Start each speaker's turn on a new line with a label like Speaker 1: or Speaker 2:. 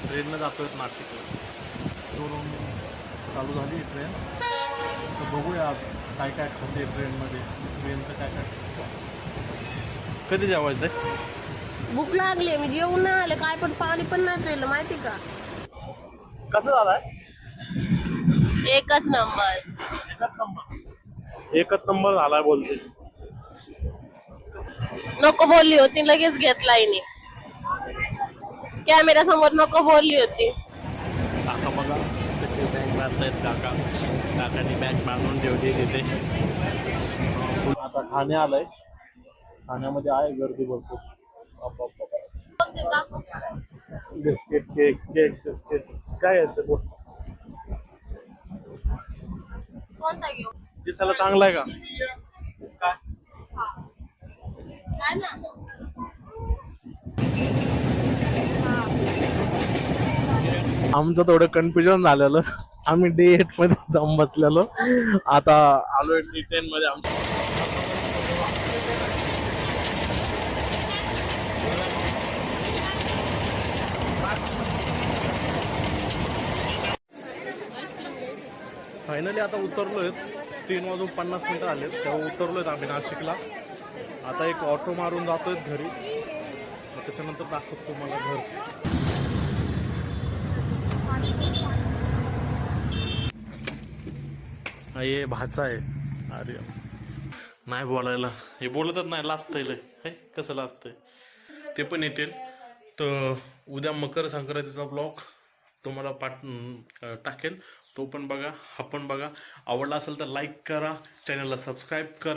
Speaker 1: ट्रेननं जातोय नाशिकला. वरून चालू झाली ट्रेन. तर बघूया आज काय काय खाते ट्रेनमध्ये, ट्रेनचं काय काय. कधी जेवायचं आहे?
Speaker 2: भूक लागली, मी जेवून नाही आले काय, पण पाणी पण नाही प्यायलं माहिती का.
Speaker 1: कसं झालंय?
Speaker 2: एकच नंबर.
Speaker 1: एकच नंबर झालाय बोलते.
Speaker 2: नको बोलली होती, लगेच घेतला हिने. कॅमेरा समोर नको बोलली होती.
Speaker 1: काका बघा कसे बॅग बांधतायत. काकांनी बॅग बांधून ठेवली तिथे. आता ठाणे आलंय. ठाण्यामध्ये आहे गर्दी भरपूर. बिस्किट, केक बिस्किट काय यायचं बोल.
Speaker 2: कोणता घेऊ?
Speaker 1: दिसायला चांगला आहे का? आमचं थोडं कन्फ्युजन झालेलं. आम्ही D8 मध्ये जाऊन बसलेलो, आता आलोय D10 मध्ये. फायनली आता उतरलोय. 3:50 आले तेव्हा उतरलोय आम्ही नाशिकला. आता एक ऑटो मारून जातोय घरी. त्याच्यानंतर दाखवतो तुम्हाला घर. हे भाचा आहे. अरे नाही बोलायला, हे बोलतच नाही, लाजतंय लय. कसं लाजतंय. ते पण येतील. तर उद्या मकर संक्रांतीचा ब्लॉग तुम्हाला टाकेल. तो पण बघा, हा पण बघा. आवडला असेल तर लाईक करा, चॅनलला सबस्क्राईब करा.